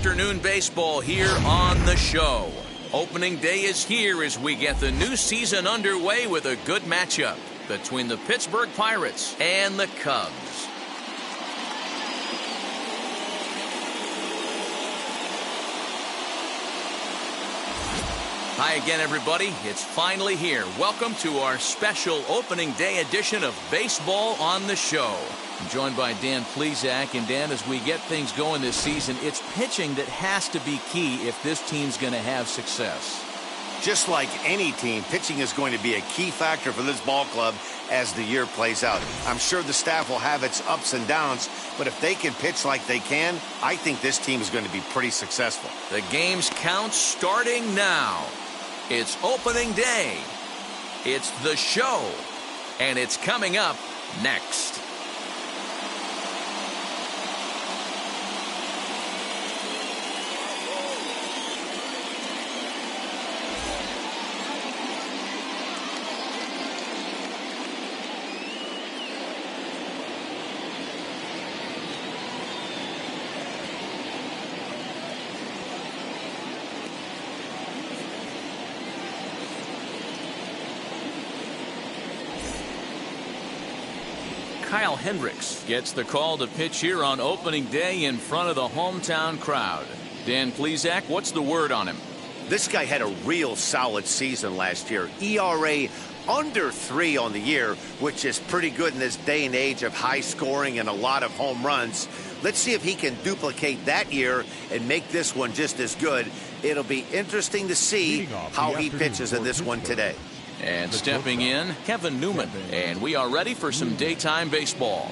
afternoon baseball here on the show. Opening day is here as we get the new season underway with a good matchup between the Pittsburgh Pirates and the Cubs. Hi again, everybody. It's finally here. Welcome to our special opening day edition of Baseball on the Show. I'm joined by Dan Plesac. And Dan, as we get things going this season, it's pitching that has to be key if this team's going to have success. Just like any team, pitching is going to be a key factor for this ball club as the year plays out. I'm sure the staff will have its ups and downs, but if they can pitch like they can, I think this team is going to be pretty successful. The game's count starting now. It's opening day. It's the show. And it's coming up next. Kyle Hendricks gets the call to pitch here on opening day in front of the hometown crowd. Dan Plesac, what's the word on him? This guy had a real solid season last year. ERA under 3 on the year, which is pretty good in this day and age of high scoring and a lot of home runs. Let's see if he can duplicate that year and make this one just as good. It'll be interesting to see how he pitches in this one today. And stepping in, Kevin Newman. And we are ready for some daytime baseball.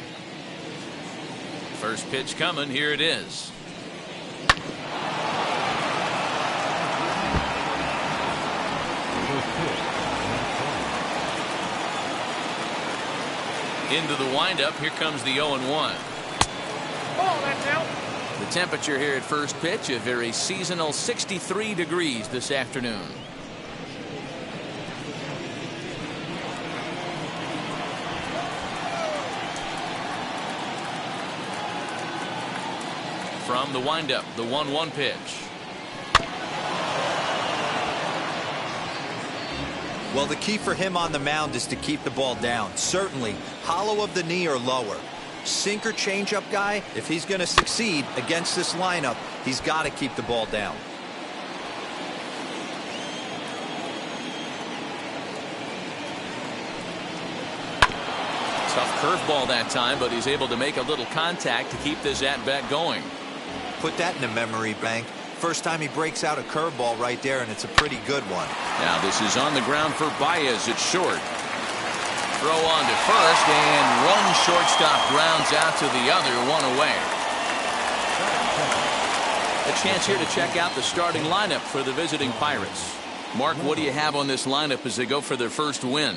First pitch coming. Here it is. Into the windup. Here comes the 0-1. Oh, that's out. The temperature here at first pitch, a very seasonal 63 degrees this afternoon. From the windup, the 1-1 pitch. Well, the key for him on the mound is to keep the ball down. Certainly, hollow of the knee or lower. Sinker changeup guy, if he's going to succeed against this lineup, he's got to keep the ball down. Tough curveball that time, but he's able to make a little contact to keep this at-bat going. Put that in a memory bank. First time he breaks out a curveball right there, and it's a pretty good one. Now this is on the ground for Baez at short. Throw on to first, and one shortstop grounds out to the other, one away. A chance here to check out the starting lineup for the visiting Pirates. Mark, what do you have on this lineup as they go for their first win?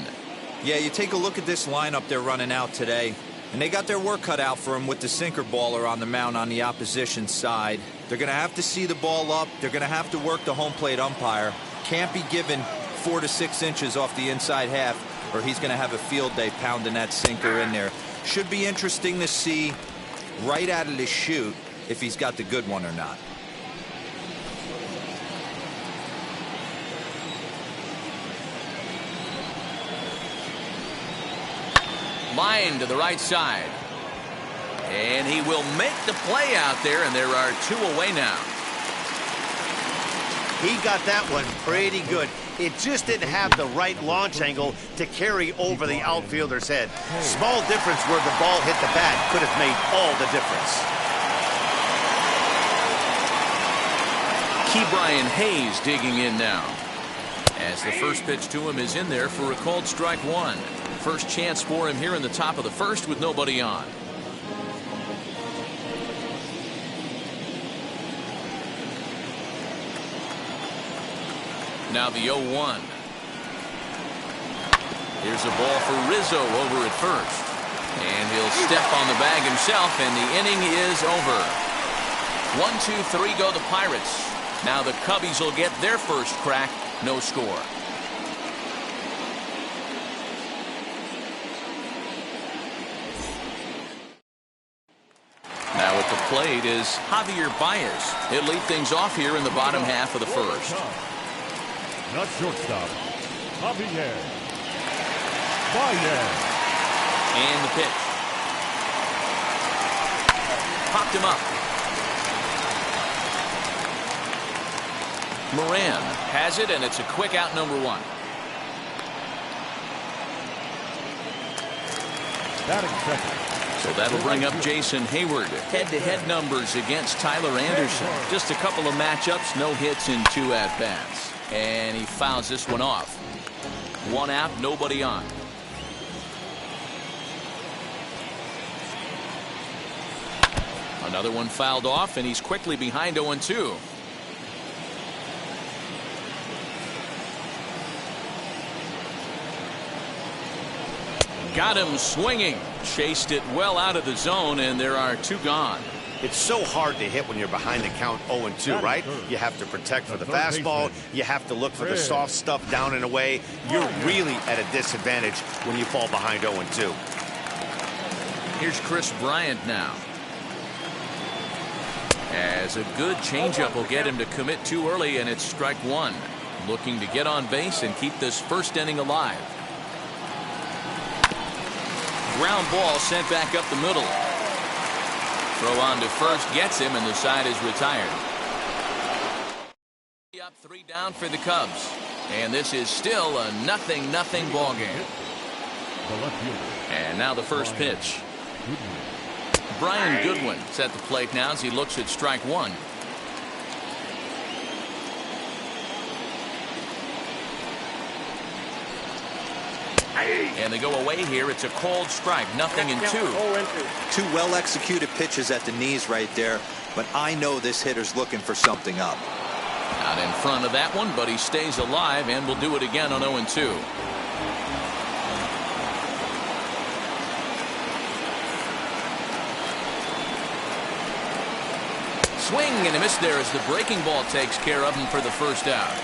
Yeah, you take a look at this lineup they're running out today. And they got their work cut out for them with the sinker baller on the mound on the opposition side. They're going to have to see the ball up. They're going to have to work the home plate umpire. Can't be given 4 to 6 inches off the inside half, or he's going to have a field day pounding that sinker in there. Should be interesting to see right out of the chute if he's got the good one or not. Line to the right side. And he will make the play out there, and there are 2 away now. He got that one pretty good. It just didn't have the right launch angle to carry over the outfielder's head. Small difference where the ball hit the bat could have made all the difference. Ke'Bryan Hayes digging in now. As the first pitch to him is in there for a called strike 1. First chance for him here in the top of the first with nobody on. Now the 0-1. Here's a ball for Rizzo over at first. And he'll step on the bag himself, and the inning is over. 1-2-3 go the Pirates. Now the Cubbies will get their first crack. No score. Now at the plate is Javier Baez. He'll lead things off here in the bottom half of the first. Not shortstop, Javier Baez. And the pitch. Popped him up. Moran has it, and it's a quick out, number 1. Batting second. So that'll bring up Jason Hayward. Head-to-head numbers against Tyler Anderson. Just a couple of matchups, no hits in 2 at-bats. And he fouls this one off. 1 out, nobody on. Another one fouled off, and he's quickly behind 0-2. Got him swinging. Chased it well out of the zone, and there are 2 gone. It's so hard to hit when you're behind the count 0-2, right? You have to protect for the fastball. You have to look for the soft stuff down and away. You're really at a disadvantage when you fall behind 0-2. Here's Chris Bryant now. As a good changeup will get him to commit too early, and it's strike 1. Looking to get on base and keep this first inning alive. Ground ball sent back up the middle. Throw on to first gets him, and the side is retired. Up 3 down for the Cubs, and this is still a 0-0 ball game. And now the first pitch. Brian Goodwin's at the plate now as he looks at strike 1. And they go away here. It's a cold strike. 0-2. 2 well-executed pitches at the knees right there, but I know this hitter's looking for something up. Not in front of that one, but he stays alive and will do it again on 0-2. Swing and a miss there as the breaking ball takes care of him for the first out.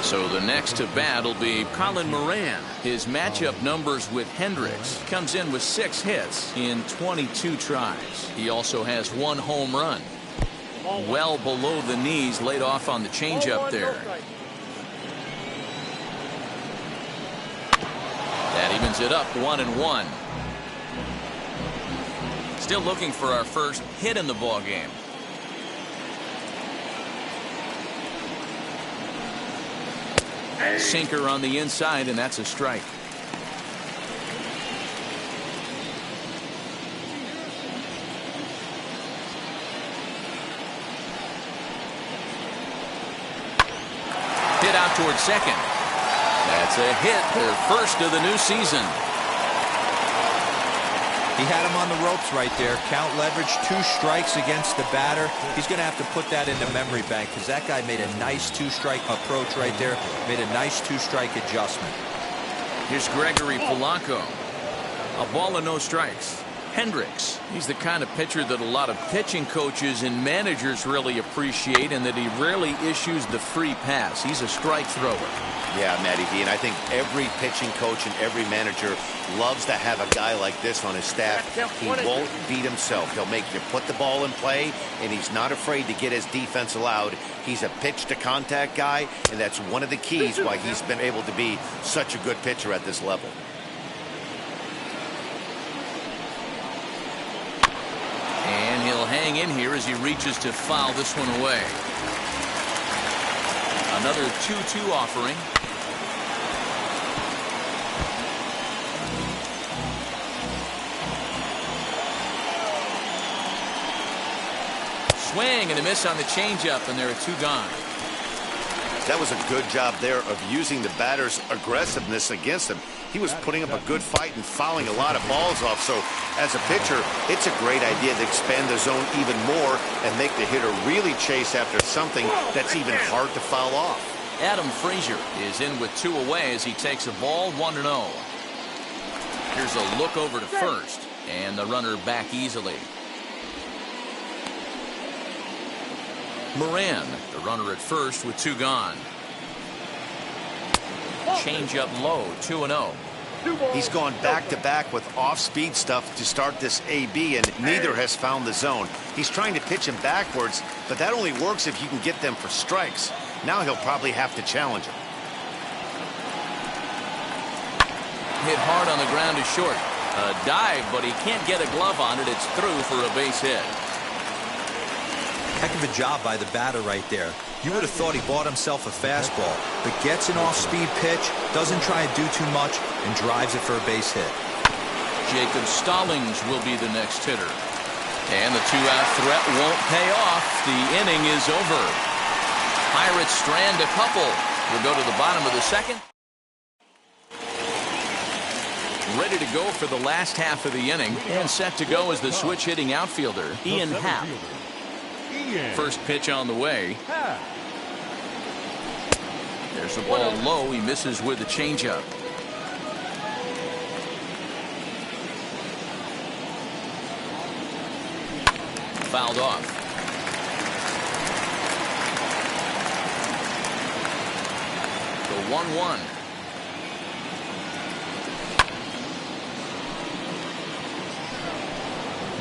So the next to bat will be Colin Moran. His matchup numbers with Hendricks. Comes in with 6 hits in 22 tries. He also has 1 home run. Well below the knees, laid off on the changeup there. That evens it up 1-1. Still looking for our first hit in the ball game. Sinker on the inside, and that's a strike. Hit out towards second. That's a hit, their first of the new season. He had him on the ropes right there. Count leverage, 2 strikes against the batter. He's going to have to put that in the memory bank because that guy made a nice 2-strike approach right there. Made a nice 2-strike adjustment. Here's Gregory Polanco. A ball and no strikes. Hendricks. He's the kind of pitcher that a lot of pitching coaches and managers really appreciate, and that he rarely issues the free pass. He's a strike thrower. Yeah, Matty V, and I think every pitching coach and every manager loves to have a guy like this on his staff. He won't beat himself. He'll make you put the ball in play, and he's not afraid to get his defense allowed. He's a pitch-to-contact guy, and that's one of the keys why he's been able to be such a good pitcher at this level. And he'll hang in here as he reaches to foul this one away. Another 2-2 offering. Swing and a miss on the changeup, and there are 2 gone. That was a good job there of using the batter's aggressiveness against him. He was putting up a good fight and fouling a lot of balls off. So as a pitcher, it's a great idea to expand the zone even more and make the hitter really chase after something that's even hard to foul off. Adam Frazier is in with 2 away as he takes a ball 1-0. Here's a look over to first, and the runner back easily. Moran, the runner at first with 2 gone. Change up low, 2-0. He's gone back-to-back with off-speed stuff to start this AB, and neither has found the zone. He's trying to pitch him backwards, but that only works if you can get them for strikes. Now he'll probably have to challenge him. Hit hard on the ground is short. A dive, but he can't get a glove on it. It's through for a base hit. Heck of a job by the batter right there. You would have thought he bought himself a fastball, but gets an off-speed pitch, doesn't try to do too much, and drives it for a base hit. Jacob Stallings will be the next hitter. And the two-out threat won't pay off. The inning is over. Pirates strand a couple. We'll go to the bottom of the second. Ready to go for the last half of the inning. And set to go is the switch-hitting outfielder, Ian Happ. First pitch on the way. There's a ball low. He misses with a changeup. Fouled off. The 1-1.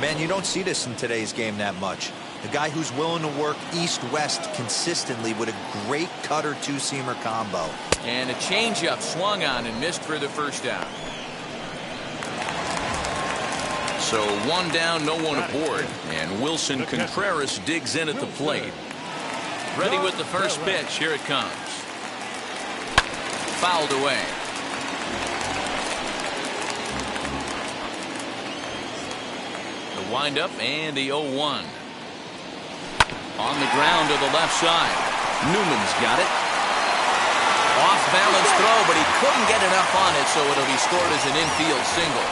Man, you don't see this in today's game that much. A guy who's willing to work east-west consistently with a great cutter two-seamer combo. And a changeup swung on and missed for the first out. So one down, no one aboard. And Wilson Contreras digs in at the plate. Ready with the first pitch. Here it comes. Fouled away. The windup and the 0-1. On the ground to the left side. Newman's got it. Off balance throw, but he couldn't get enough on it, so it'll be scored as an infield single.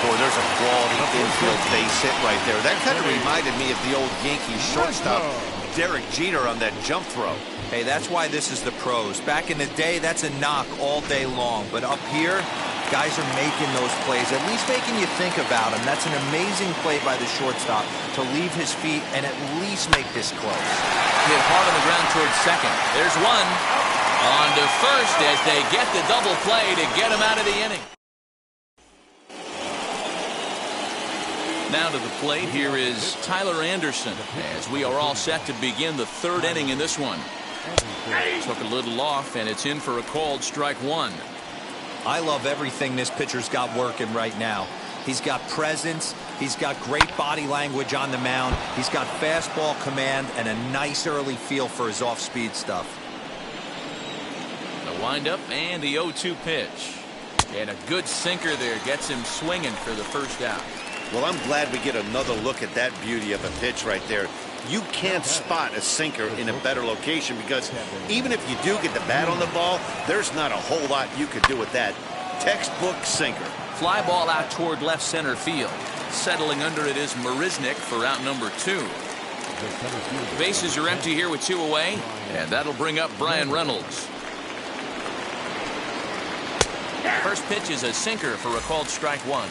Boy, there's a quality infield base hit right there. That kind of reminded me of the old Yankees shortstop, Derek Jeter, on that jump throw. Hey, that's why this is the pros. Back in the day, that's a knock all day long. But up here, guys are making those plays, at least making you think about them. That's an amazing play by the shortstop to leave his feet and at least make this close. Hit hard on the ground towards second. There's one. On to first as they get the double play to get him out of the inning. Now to the plate, here is Tyler Anderson as we are all set to begin the third inning in this one. Took a little off, and it's in for a called strike one. I love everything this pitcher's got working right now. He's got presence. He's got great body language on the mound. He's got fastball command and a nice early feel for his off-speed stuff. The windup and the 0-2 pitch. And a good sinker there gets him swinging for the first out. Well, I'm glad we get another look at that beauty of a pitch right there. You can't spot a sinker in a better location because even if you do get the bat on the ball, there's not a whole lot you could do with that. Textbook sinker. Fly ball out toward left center field. Settling under it is Marisnik for out number 2. Bases are empty here with 2 away, and that'll bring up Brian Reynolds. First pitch is a sinker for a called strike one.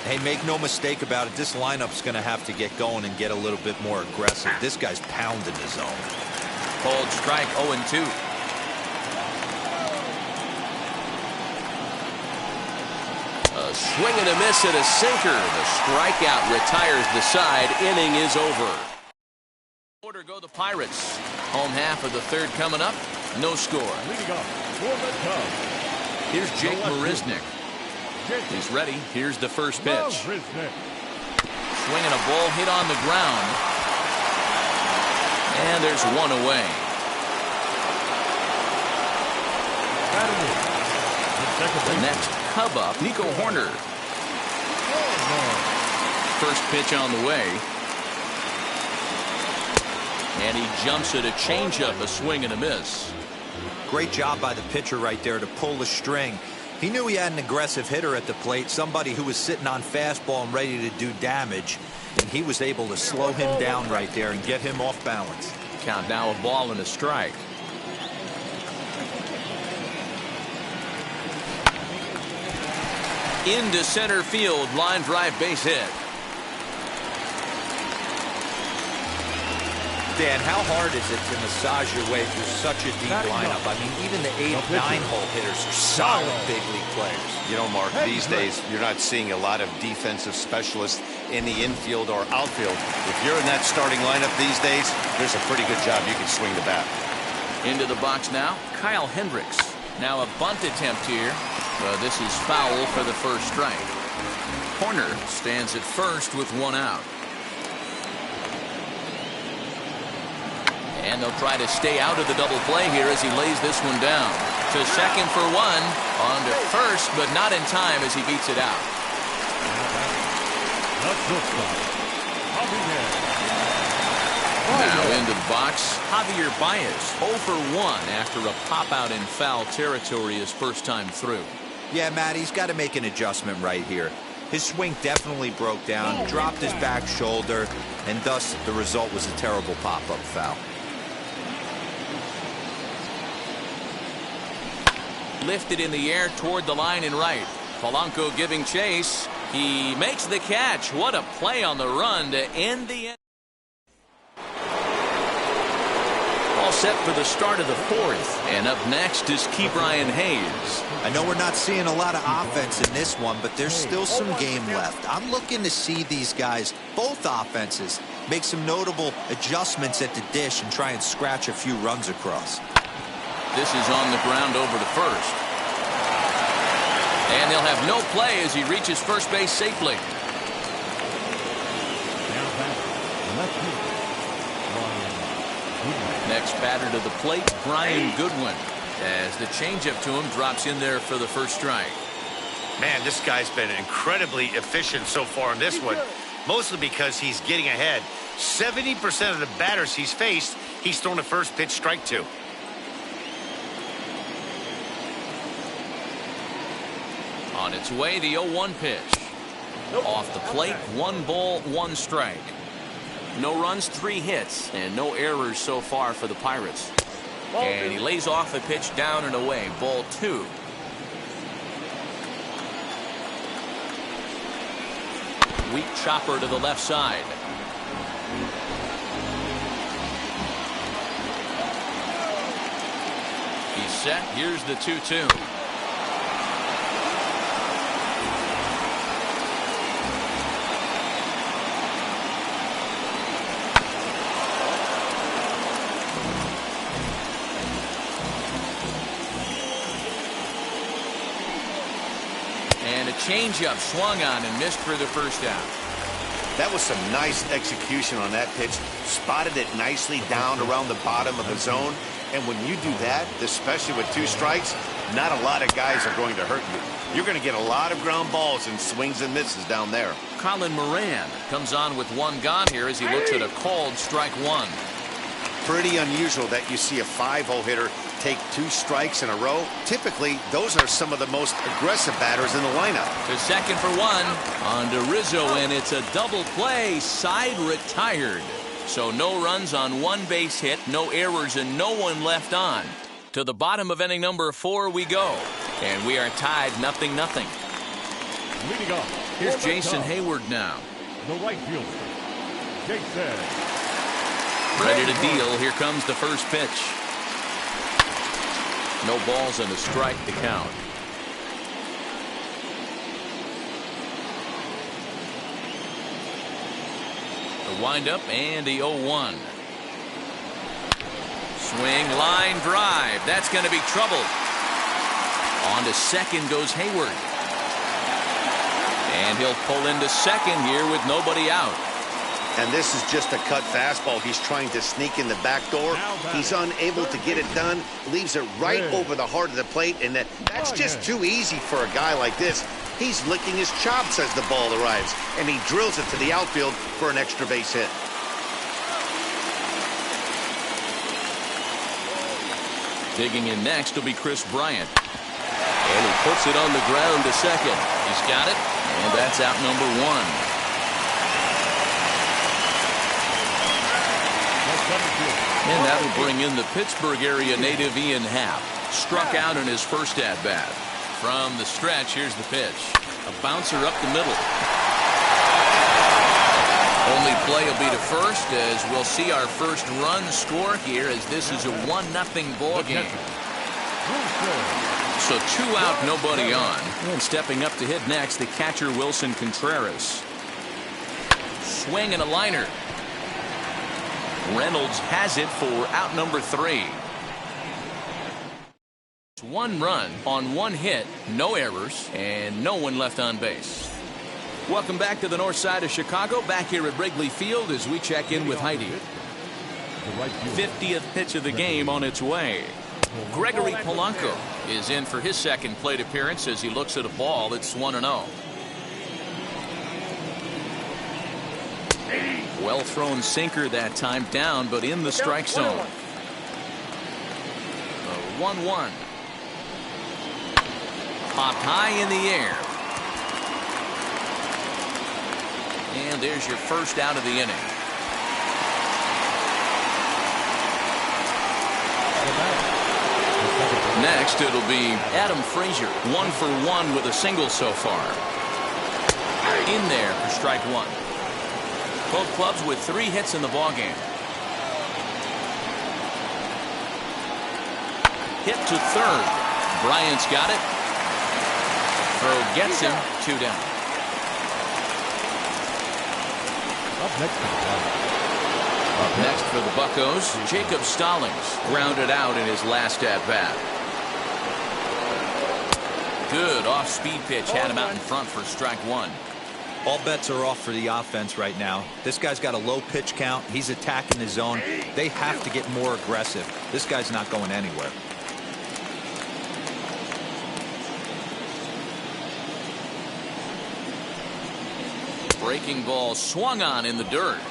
Hey, make no mistake about it, this lineup's going to have to get going and get a little bit more aggressive. This guy's pounding the zone. Called strike 0-2. A swing and a miss at a sinker. The strikeout retires the side. Inning is over. Order go the Pirates. Home half of the third coming up. No score. Leading off for the Cubs. Here's Jake Marisnik. He's ready. Here's the first pitch. Swinging a ball hit on the ground. And there's one away. The next Cub up, Nico Horner. First pitch on the way. And he jumps at a changeup, a swing and a miss. Great job by the pitcher right there to pull the string. He knew he had an aggressive hitter at the plate, somebody who was sitting on fastball and ready to do damage, and he was able to slow him down right there and get him off balance. Count now a ball and a strike. Into center field, line drive base hit. Dan, how hard is it to massage your way through such a deep lineup? I mean, even the 8, 9-hole hitters are solid big league players. You know, Mark, these days you're not seeing a lot of defensive specialists in the infield or outfield. If you're in that starting lineup these days, there's a pretty good job you can swing the bat. Into the box now, Kyle Hendricks. Now a bunt attempt here. This is foul for the first strike. Horner stands at first with 1 out. And they'll try to stay out of the double play here as he lays this one down. To second for 1. On to first, but not in time as he beats it out. Now into the box, Javier Baez 0 for 1 after a pop-out in foul territory his first time through. Yeah, Matt, he's got to make an adjustment right here. His swing definitely broke down, dropped his back shoulder, and thus the result was a terrible pop-up foul. Lifted in the air toward the line and right. Polanco giving chase. He makes the catch. What a play on the run to end the end. All set for the start of the 4th. And up next is Ke'Bryan Hayes. I know we're not seeing a lot of offense in this one, but there's still some game left. I'm looking to see these guys, both offenses, make some notable adjustments at the dish and try and scratch a few runs across. This is on the ground over to first. And they'll have no play as he reaches first base safely. Next batter to the plate, Brian Goodwin. As the changeup to him drops in there for the first strike. Man, this guy's been incredibly efficient so far in this one, mostly because he's getting ahead. 70% of the batters he's faced, he's thrown a first pitch strike to. On its way, the 0-1 pitch. Off the plate, 1 ball, 1 strike. No runs, 3 hits, and no errors so far for the Pirates. And he lays off a pitch down and away. Ball 2. Weak chopper to the left side. He's set. Here's the 2-2. Changeup swung on and missed for the first out. That was some nice execution on that pitch. Spotted it nicely down around the bottom of the zone. And when you do that, especially with 2 strikes, not a lot of guys are going to hurt you. You're going to get a lot of ground balls and swings and misses down there. Colin Moran comes on with 1 gone here as he looks at a called strike 1. Pretty unusual that you see a 5-hole hitter take 2 strikes in a row. Typically, those are some of the most aggressive batters in the lineup. To second for 1. On to Rizzo, and it's a double play. Side retired. So no runs on 1 base hit, no errors, and no one left on. To the bottom of inning number 4 we go. And we are tied 0-0. Leading off. Here's Jason Hayward now. The right fielder, Jason. Ready to deal. Here comes the first pitch. No balls and a strike to count. The windup and the 0-1. Swing, line drive. That's going to be trouble. On to second goes Hayward. And he'll pull into second here with nobody out. And this is just a cut fastball. He's trying to sneak in the back door. He's unable to get it done. Leaves it right over the heart of the plate. And that's just too easy for a guy like this. He's licking his chops as the ball arrives. And he drills it to the outfield for an extra base hit. Digging in next will be Chris Bryant. And he puts it on the ground to second. He's got it. And that's out number 1. And that'll bring in the Pittsburgh area native Ian Happ. Struck out in his first at-bat. From the stretch, here's the pitch. A bouncer up the middle. Only play will be to first as we'll see our first run score here as this is a 1-0 ball game. So 2 out, nobody on. And stepping up to hit next, the catcher Wilson Contreras. Swing and a liner. Reynolds has it for out number 3. It's 1 run on 1 hit, no errors, and no one left on base. Welcome back to the north side of Chicago, back here at Wrigley Field as we check in with Heidi. 50th pitch of the game on its way. Gregory Polanco is in for his second plate appearance as he looks at a ball that's 1-0. Well thrown sinker that time, down but in the strike zone. 1-1. Popped high in the air. And there's your first out of the inning. Next, it'll be Adam Frazier, 1 for 1 with a single so far. In there for strike 1. Both clubs with 3 hits in the ballgame. Hit to third. Bryant's got it. Throw gets him. 2 down. Up next for the Buccos, Jacob Stallings grounded out in his last at-bat. Good off-speed pitch, had him out in front for strike 1. All bets are off for the offense right now. This guy's got a low pitch count. He's attacking the zone. They have to get more aggressive. This guy's not going anywhere. Breaking ball swung on in the dirt.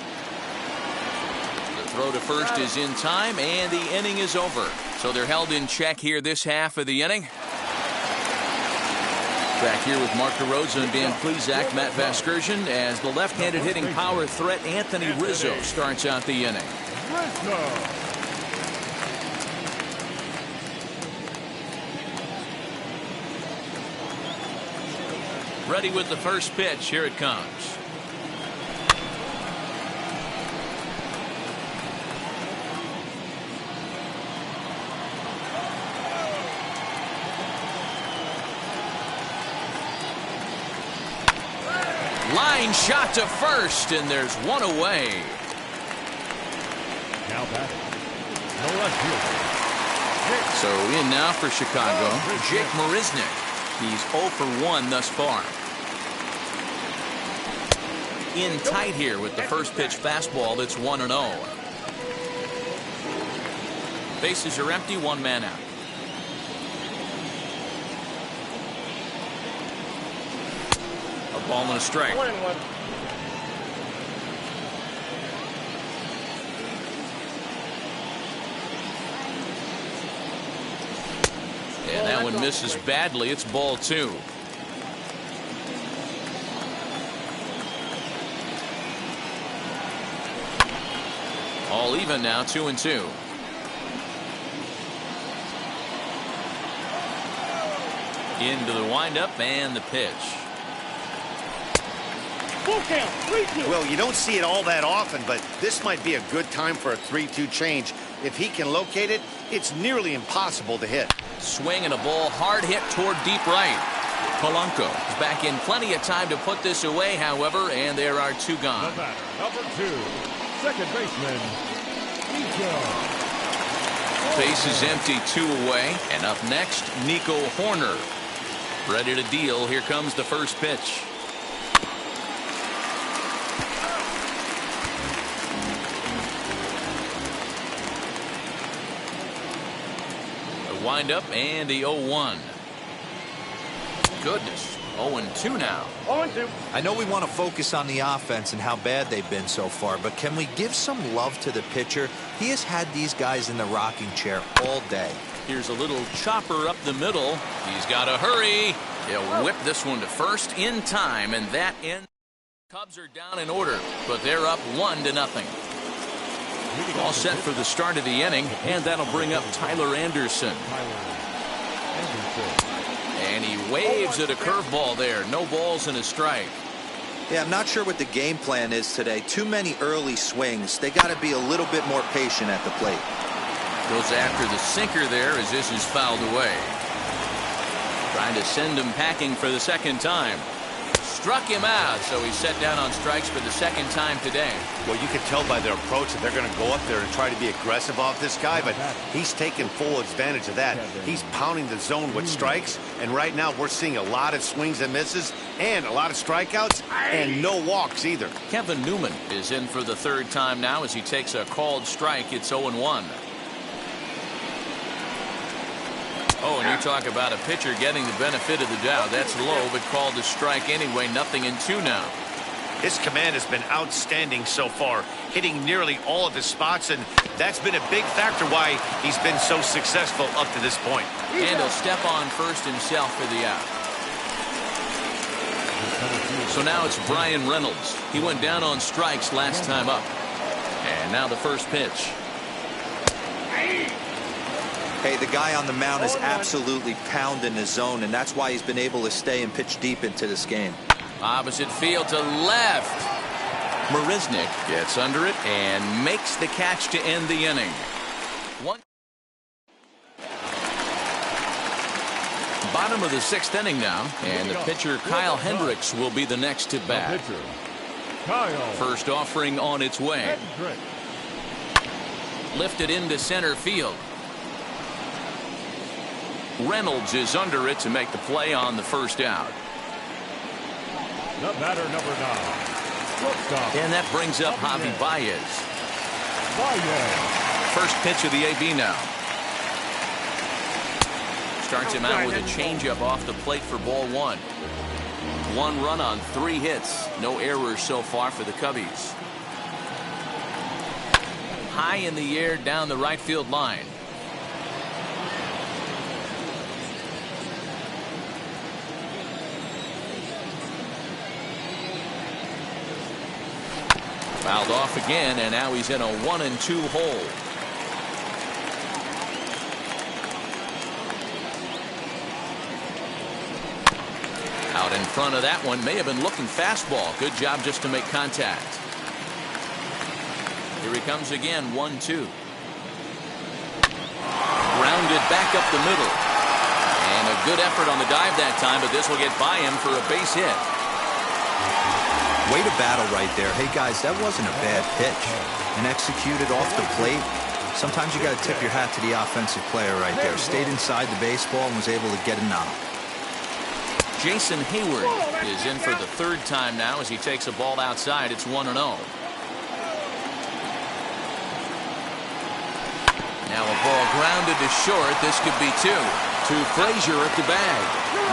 The throw to first is in time, and the inning is over. So they're held in check here this half of the inning. Back here with Mark DeRosa and Dan Plesac, Matt Vasgersian, as the left-handed hitting power threat Anthony Rizzo starts out the inning. Ready with the first pitch. Here it comes. Line shot to first, and there's one away. Now batting, no left fielder. So in now for Chicago, Jake Marisnick. He's 0 for 1 thus far. In tight here with the first pitch fastball that's 1-0. Bases are empty, 1 man out. A ball and a strike. 1-1. And that one misses badly. It's ball 2. All even now, 2-2. Into the windup and the pitch. Full count, 3-2. Well, you don't see it all that often, but this might be a good time for a 3-2 change. If he can locate it, it's nearly impossible to hit. Swing and a ball hard hit toward deep right. Polanco is back in plenty of time to put this away, however, and there are 2 gone. The batter, number 2, second baseman, Nico. Base is empty, 2 away, and up next, Nico Horner. Ready to deal. Here comes the first pitch. A windup and the 0-1. Goodness, 0-2 now. 0-2. I know we want to focus on the offense and how bad they've been so far, but can we give some love to the pitcher? He has had these guys in the rocking chair all day. Here's a little chopper up the middle. He's got to hurry. He'll whip this one to first in time, and that ends. Cubs are down in order, but they're up 1-0. All set for the start of the inning, and that'll bring up Tyler Anderson. And he waves at a curveball there. No balls and a strike. Yeah, I'm not sure what the game plan is today. Too many early swings. They got to be a little bit more patient at the plate. Goes after the sinker there as this is fouled away. Trying to send him packing for the second time. Struck him out, so he's set down on strikes for the second time today. Well, you can tell by their approach that they're going to go up there and try to be aggressive off this guy, but he's taking full advantage of that. He's pounding the zone with strikes, and right now we're seeing a lot of swings and misses and a lot of strikeouts and no walks either. Kevin Newman is in for the third time now as he takes a called strike. It's 0-1. Oh, and you talk about a pitcher getting the benefit of the doubt. That's low, but called a strike anyway. 0-2 now. His command has been outstanding so far, hitting nearly all of his spots, and that's been a big factor why he's been so successful up to this point. And he'll step on first himself for the out. So now it's Brian Reynolds. He went down on strikes last time up. And now the first pitch. Hey, the guy on the mound is absolutely pounding his zone, and that's why he's been able to stay and pitch deep into this game. Opposite field to left. Marisnik gets under it and makes the catch to end the inning. Bottom of the sixth inning now, and the pitcher Kyle Hendricks will be the next to bat. First offering on its way. Lifted into center field. Reynolds is under it to make the play on the first out. The batter, number 9. And that brings up Javi Baez. First pitch of the AB now. Starts him out with a changeup off the plate for ball 1. 1 run on 3 hits. No errors so far for the Cubbies. High in the air down the right field line. Fouled off again, and now he's in a 1-2 hole. Out in front of that one. May have been looking fastball. Good job just to make contact. Here he comes again. 1-2. Grounded back up the middle. And a good effort on the dive that time, but this will get by him for a base hit. Way to battle right there. Hey, guys, that wasn't a bad pitch. And executed off the plate. Sometimes you got to tip your hat to the offensive player right there. Stayed inside the baseball and was able to get a knock. Jason Hayward is in for the third time now as he takes a ball outside. It's 1-0. Now a ball grounded to short. This could be 2. To Frazier at the bag.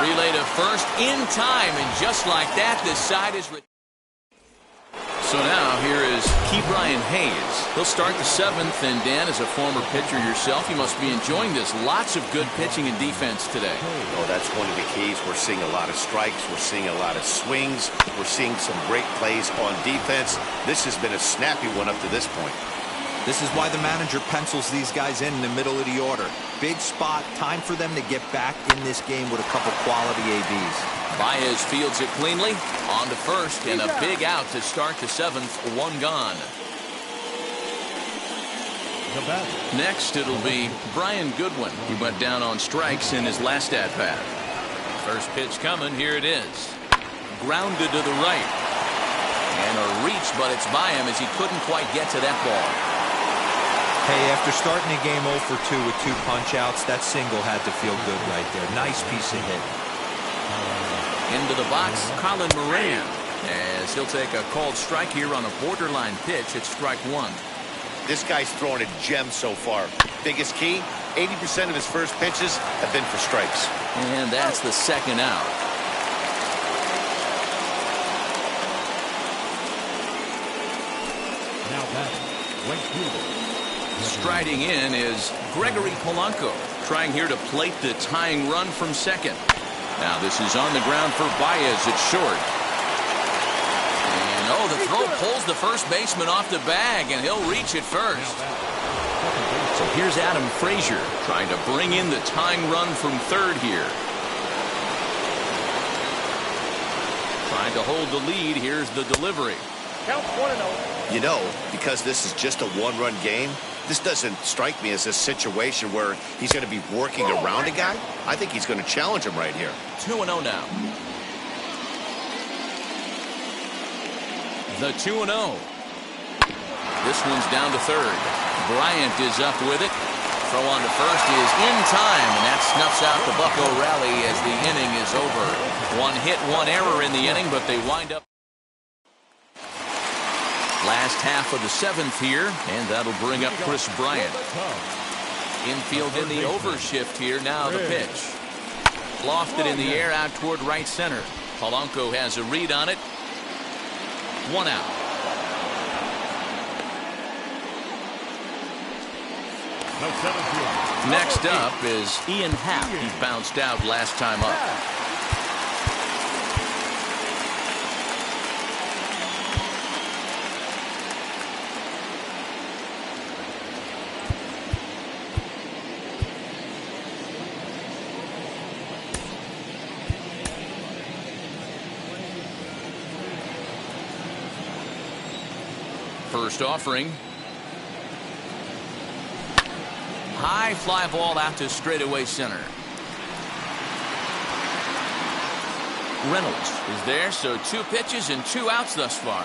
Relay to first in time, and just like that, this side is. So now here is Ke'Bryan Hayes. He'll start the 7th, and Dan, as a former pitcher yourself, you must be enjoying this. Lots of good pitching and defense today. Oh, that's one of the keys. We're seeing a lot of strikes. We're seeing a lot of swings. We're seeing some great plays on defense. This has been a snappy one up to this point. This is why the manager pencils these guys in the middle of the order. Big spot. Time for them to get back in this game with a couple quality ABs. Baez fields it cleanly. On to first, and a big out to start the 7th. 1 gone. Next, it'll be Brian Goodwin. He went down on strikes in his last at-bat. First pitch coming. Here it is. Grounded to the right. And a reach, but it's by him as he couldn't quite get to that ball. Hey, after starting the game 0 for 2 with 2 punch-outs, that single had to feel good right there. Nice piece of hit. Into the box, Colin Moran, as he'll take a called strike here on a borderline pitch. It's strike 1. This guy's throwing a gem so far. Biggest key, 80% of his first pitches have been for strikes. And that's the second out. Now batting, striding in is Gregory Polanco, trying here to plate the tying run from second. Now this is on the ground for Baez. It's short. And oh, the throw pulls the first baseman off the bag, and he'll reach it first. So here's Adam Frazier trying to bring in the tying run from third here. Trying to hold the lead. Here's the delivery. Count 1-0. You know, because this is just a one-run game, this doesn't strike me as a situation where he's going to be working around a guy. I think he's going to challenge him right here. 2-0 now. The 2-0. This one's down to third. Bryant is up with it. Throw on to first is in time, and that snuffs out the Bucco rally as the inning is over. One hit, one error in the inning, but they wind up. Last half of the seventh here, and that'll bring up Chris Bryant. Infield in the overshift here. Now the pitch. Lofted in the air out toward right center. Polanco has a read on it. One out. Next up is Ian Happ. He bounced out last time up. First offering. High fly ball out to straightaway center. Reynolds is there, so 2 pitches and 2 outs thus far.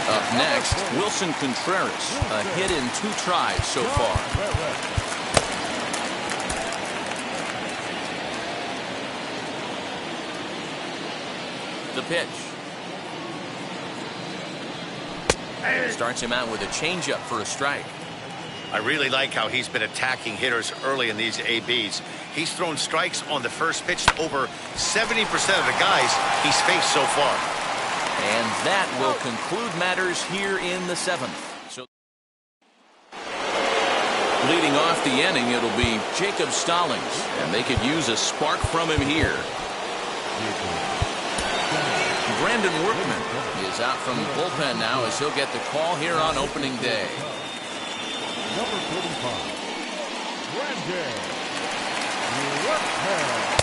Up next, Wilson Contreras, a hit in 2 tries so far. The pitch. Starts him out with a changeup for a strike. I really like how he's been attacking hitters early in these ABs. He's thrown strikes on the first pitch to over 70% of the guys he's faced so far. And that will conclude matters here in the 7th. So, leading off the inning, it'll be Jacob Stallings, and they could use a spark from him here. Brandon Workman is out from the bullpen now as he'll get the call here on opening day. Number 35, Brandon Workman.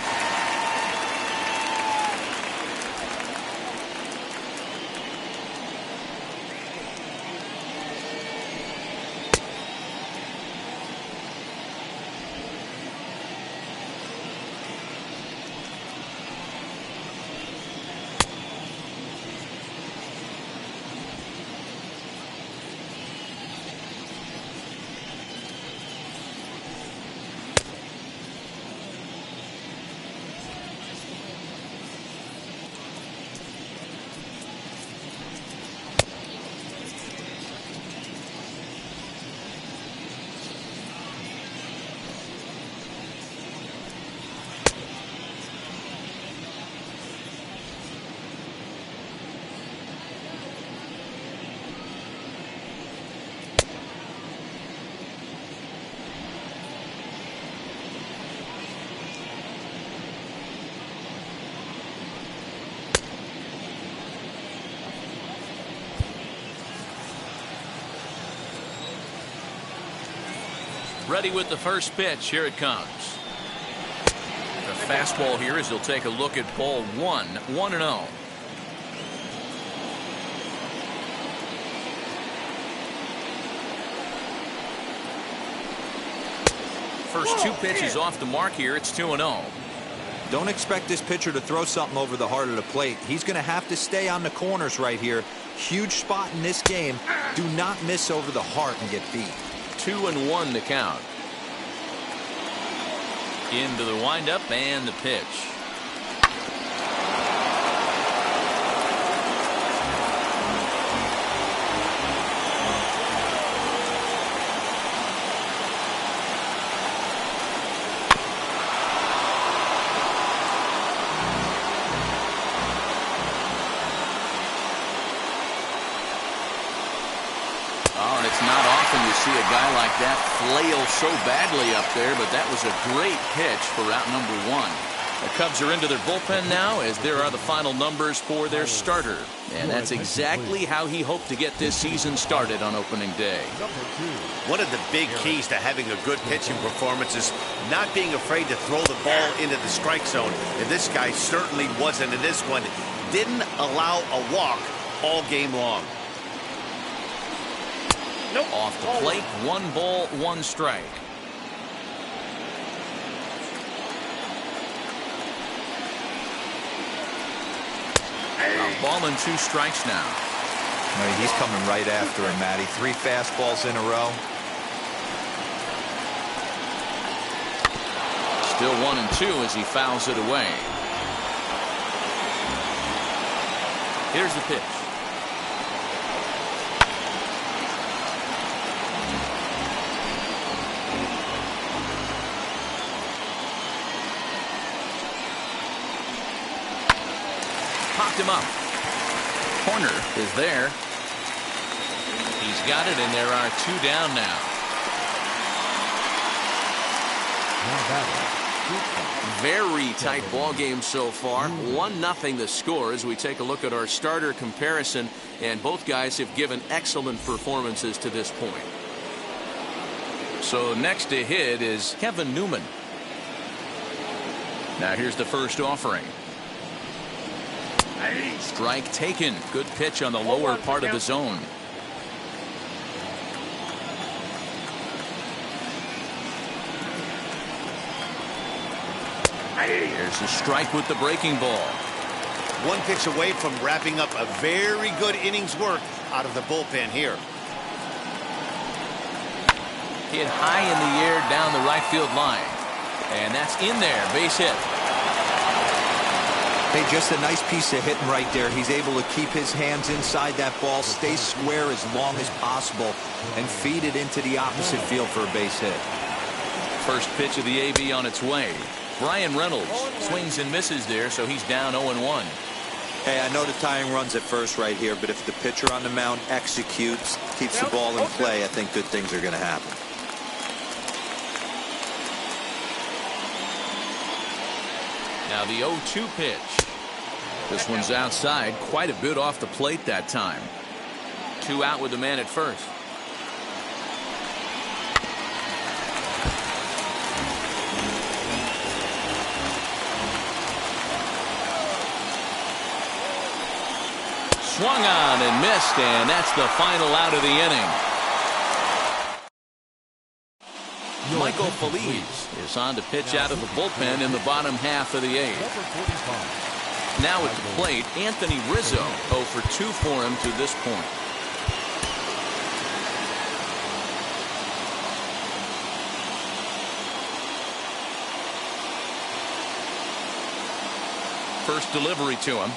Ready with the first pitch. Here it comes. The fastball here as he'll take a look at ball 1. 1-0. First 2 pitches off the mark here. It's 2-0. Don't expect this pitcher to throw something over the heart of the plate. He's going to have to stay on the corners right here. Huge spot in this game. Do not miss over the heart and get beat. 2-1 to count. Into the windup and the pitch. Oh, and it's not often you see a guy like that flail so badly up there, but that was a great pitch for out number 1. The Cubs are into their bullpen now, as there are the final numbers for their starter. And that's exactly how he hoped to get this season started on opening day. One of the big keys to having a good pitching performance is not being afraid to throw the ball into the strike zone. And this guy certainly wasn't in this one. Didn't allow a walk all game long. Nope. Off the plate, 1 ball, 1 strike. A ball and 2 strikes now. He's coming right after him, Matty. 3 fastballs in a row. Still 1 and 2 as he fouls it away. Here's the pitch. Popped him up. Corner is there. He's got it, and there are 2 down now. Very tight ball game so far. 1-0 the score as we take a look at our starter comparison, and both guys have given excellent performances to this point. So next to hit is Kevin Newman. Now here's the first offering. Strike taken. Good pitch on the lower part of the zone. There's a strike with the breaking ball. 1 pitch away from wrapping up a very good innings work out of the bullpen here. Hit high in the air down the right field line. And that's in there. Base hit. Hey, just a nice piece of hitting right there. He's able to keep his hands inside that ball, stay square as long as possible, and feed it into the opposite field for a base hit. First pitch of the AB on its way. Brian Reynolds swings and misses there, so he's down 0-1. Hey, I know the tying run's at first right here, but if the pitcher on the mound executes, keeps the ball in play, I think good things are going to happen. Now the 0-2 pitch. This one's outside, quite a bit off the plate that time. 2 out with the man at first. Swung on and missed, and that's the final out of the inning. Michael Feliz is on to pitch out of the bullpen in the bottom half of the 8th. Now at the plate, Anthony Rizzo, 0 for 2 for him to this point. First delivery to him.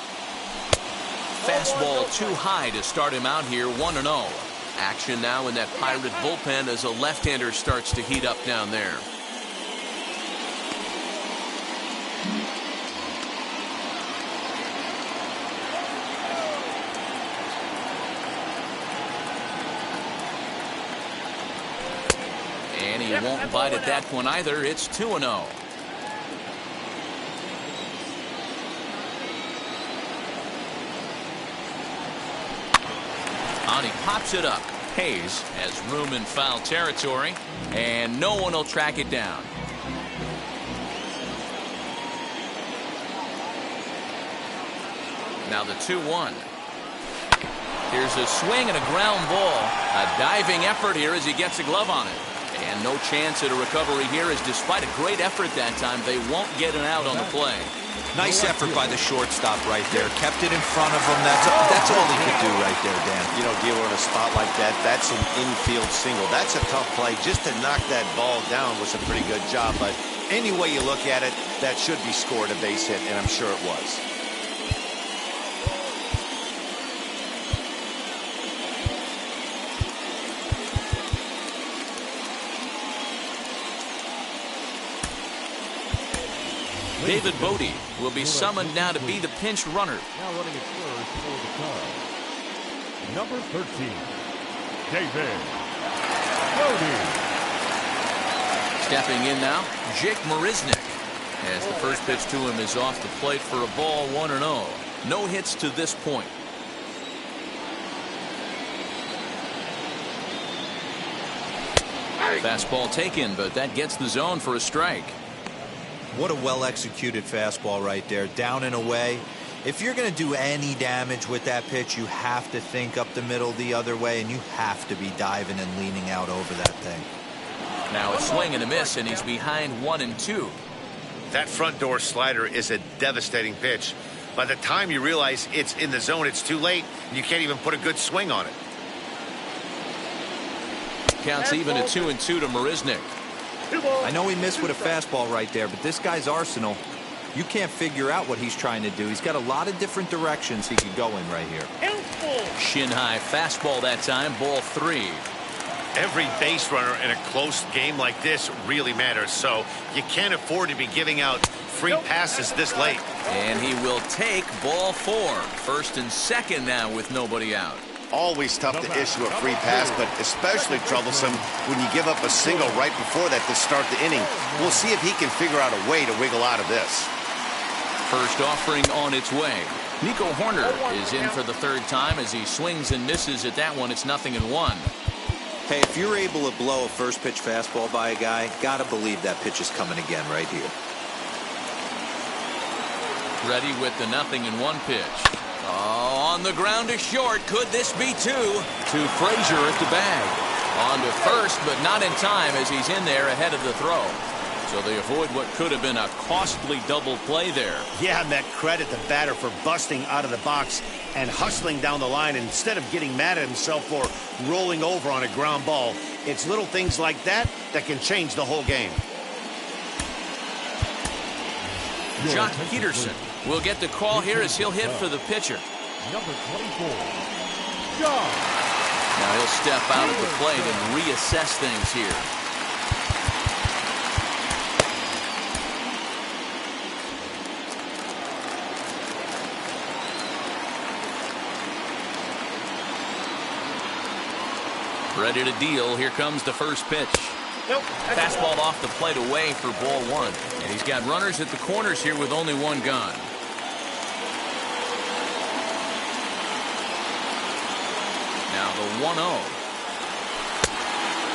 Fastball too high to start him out here, 1-0. Action now in that Pirate bullpen as a left-hander starts to heat up down there. And he won't bite at that one either. It's 2-0. He pops it up. Hayes has room in foul territory, and no one will track it down. Now the 2-1. Here's a swing and a ground ball. A diving effort here as he gets a glove on it. And no chance at a recovery here, as despite a great effort that time, they won't get an out on the play. Nice effort by the shortstop right there. Kept it in front of him. That's all he could do right there, Dan. You know, dealer in a spot like that, that's an infield single. That's a tough play. Just to knock that ball down was a pretty good job. But any way you look at it, that should be scored a base hit, and I'm sure it was. David Bodie will be summoned now to be the pinch runner. Now running at first for the Cubs, number 13, David Bodie. Stepping in now, Jake Marisnick. As the first pitch to him is off the plate for a ball, 1-0. No hits to this point. Fastball taken, but that gets the zone for a strike. What a well-executed fastball right there, down and away. If you're going to do any damage with that pitch, you have to think up the middle the other way, and you have to be diving and leaning out over that thing. Now a swing and a miss, and he's behind 1-2. That front door slider is a devastating pitch. By the time you realize it's in the zone, it's too late, and you can't even put a good swing on it. Counts even at 2-2 to Marisnick. I know he missed with a fastball right there, but this guy's arsenal, you can't figure out what he's trying to do. He's got a lot of different directions he could go in right here. Shin high fastball that time, ball 3. Every base runner in a close game like this really matters, so you can't afford to be giving out free passes this late. And he will take ball 4. First and second now with nobody out. Always tough to issue a free pass, but especially troublesome when you give up a single right before that to start the inning. We'll see if he can figure out a way to wiggle out of this. First offering on its way. Nico Horner is in for the third time as he swings and misses at that one. It's 0-1. Hey, if you're able to blow a first pitch fastball by a guy, gotta believe that pitch is coming again right here. Ready with the 0-1 pitch. Oh, on the ground to short. Could this be 2? To Frazier at the bag. On to first, but not in time as he's in there ahead of the throw. So they avoid what could have been a costly double play there. Yeah, Met, credit the batter for busting out of the box and hustling down the line instead of getting mad at himself for rolling over on a ground ball. It's little things like that that can change the whole game. Jock Peterson will get the call here as he'll hit for the pitcher. Number 24, Jock. Now he'll step out at the plate and reassess things here. Ready to deal. Here comes the first pitch. Fastball off the plate away for ball 1. And he's got runners at the corners here with only one gone. Now the 1-0.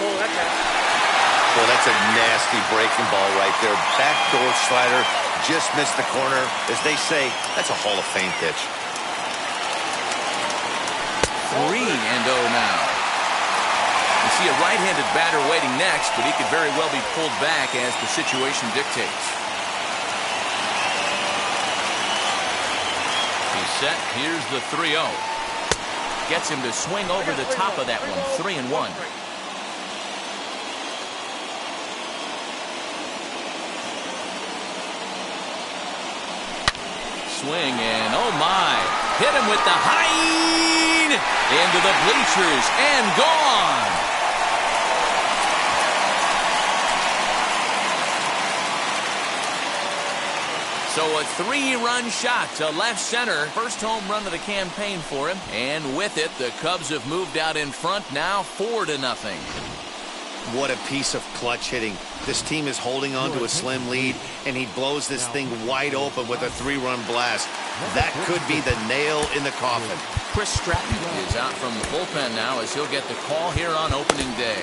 Well, that's a nasty breaking ball right there. Backdoor slider, just missed the corner. As they say, that's a Hall of Fame pitch. 3-0 now. You see a right-handed batter waiting next, but he could very well be pulled back as the situation dictates. He's set. Here's the 3-0. Gets him to swing over the top of that one. 3-1. Swing and oh my. Hit him with the high into the bleachers and gone. So a 3-run shot to left center. First home run of the campaign for him. And with it, the Cubs have moved out in front now 4-0. What a piece of clutch hitting. This team is holding on to a slim lead, and he blows this thing wide open with a 3-run blast. That could be the nail in the coffin. Chris Stratton is out from the bullpen now as he'll get the call here on opening day.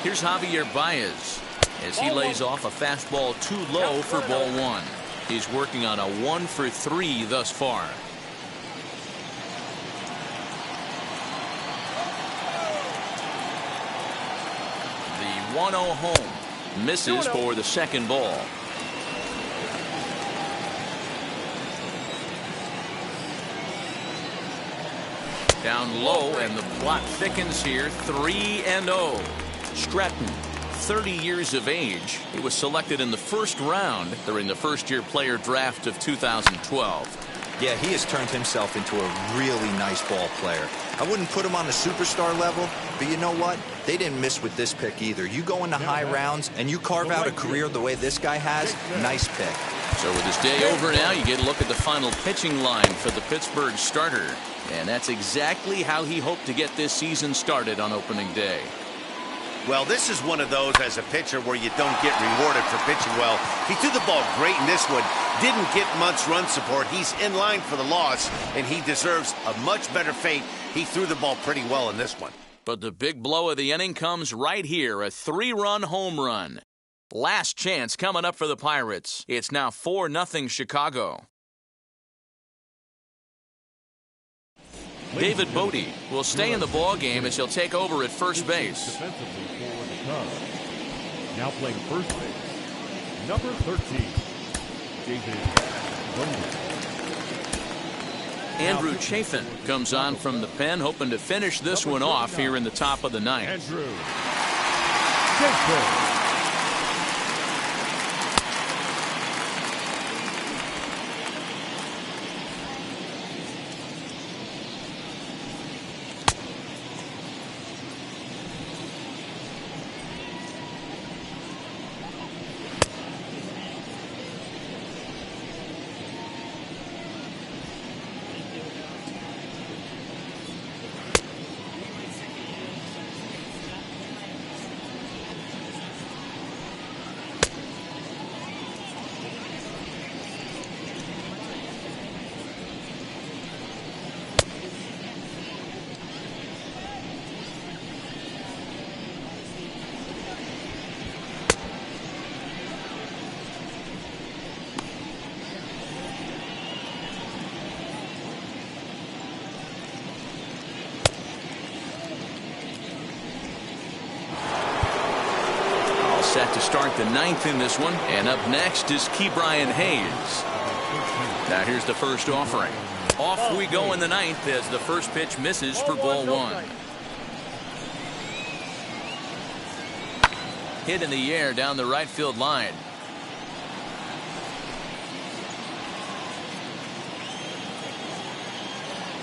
Here's Javier Baez as he lays off a fastball too low for ball 1. He's working on a 1-for-3 thus far. The 1-0 home misses for the second ball. Down low, and the plot thickens here. 3-0. Stratton, 30 years of age. He was selected in the first round during the first-year player draft of 2012. Yeah, he has turned himself into a really nice ball player. I wouldn't put him on the superstar level, but you know what? They didn't miss with this pick either. You go into high rounds and you carve out a career the way this guy has, nice pick. So with this day over now, you get a look at the final pitching line for the Pittsburgh starter. And that's exactly how he hoped to get this season started on opening day. Well, this is one of those as a pitcher where you don't get rewarded for pitching well. He threw the ball great in this one. Didn't get much run support. He's in line for the loss, and he deserves a much better fate. He threw the ball pretty well in this one. But the big blow of the inning comes right here, a 3-run home run. Last chance coming up for the Pirates. It's now 4-0 Chicago. David Bodie will stay in the ball game as he'll take over at first base. Now playing first base, number 13, David Bodie. Andrew Chafin comes on from the pen, hoping to finish this one off here in the top of the ninth. Andrew Chafin. Set to start the ninth in this one, and up next is Ke'Bryan Hayes. Now here's the first offering. Off we go in the ninth as the first pitch misses for ball one. Hit in the air down the right field line.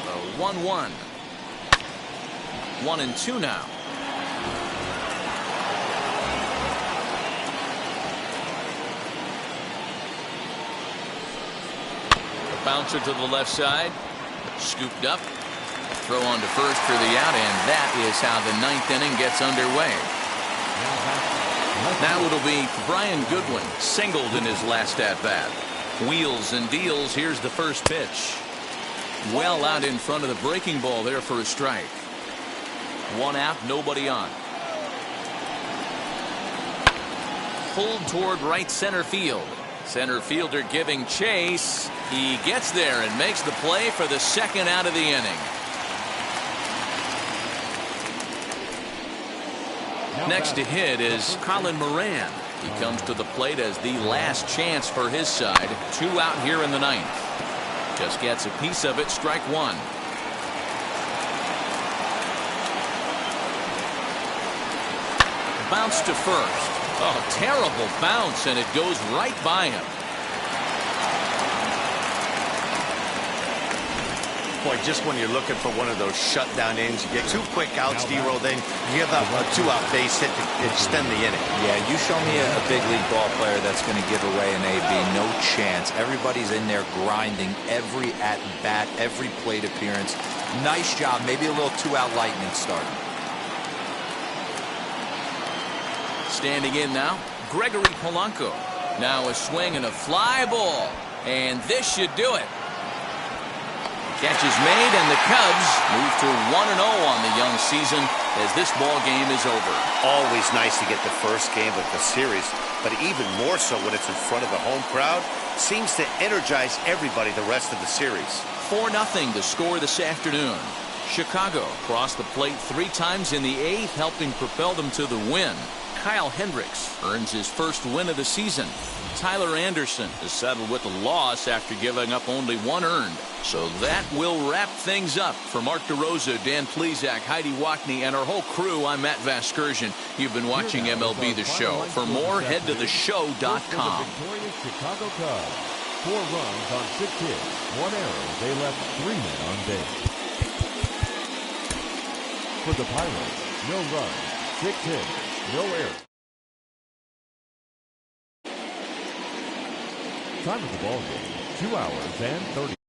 A 1-1. 1-2 now. Bouncer to the left side, scooped up, throw on to first for the out, and that is how the ninth inning gets underway. Now it'll be Brian Goodwin, singled in his last at-bat. Wheels and deals, here's the first pitch. Well out in front of the breaking ball there for a strike. One out, nobody on. Pulled toward right center field. Center fielder giving chase. He gets there and makes the play for the second out of the inning. Next to hit is Colin Moran. He comes to the plate as the last chance for his side. 2 out here in the ninth. Just gets a piece of it, strike one. Bounce to first. Oh, terrible bounce, and it goes right by him. Boy, just when you're looking for one of those shutdown innings, you get 2 quick outs, D-roll, then you give up a 2-out base hit to extend the inning. Yeah, you show me a big league ball player that's going to give away an AB. No chance. Everybody's in there grinding every at-bat, every plate appearance. Nice job. Maybe a little 2-out lightning start. Standing in now, Gregory Polanco. Now a swing and a fly ball. And this should do it. Catch is made, and the Cubs move to 1-0 on the young season as this ball game is over. Always nice to get the first game of the series, but even more so when it's in front of the home crowd. Seems to energize everybody the rest of the series. 4-0 the score this afternoon. Chicago crossed the plate 3 times in the 8th, helping propel them to the win. Kyle Hendricks earns his first win of the season. Tyler Anderson is settled with a loss after giving up only 1 earned. So that will wrap things up. For Mark DeRosa, Dan Plesac, Heidi Watney, and our whole crew, I'm Matt Vasgersian. You've been watching MLB The Show. For more, head to theshow.com. Victorious Chicago Cubs. 4 runs on 6 hits, 1 error. They left 3 men on base. For the Pirates, no runs, 6 hits, no errors. Time of the ball game, 2 hours and 30.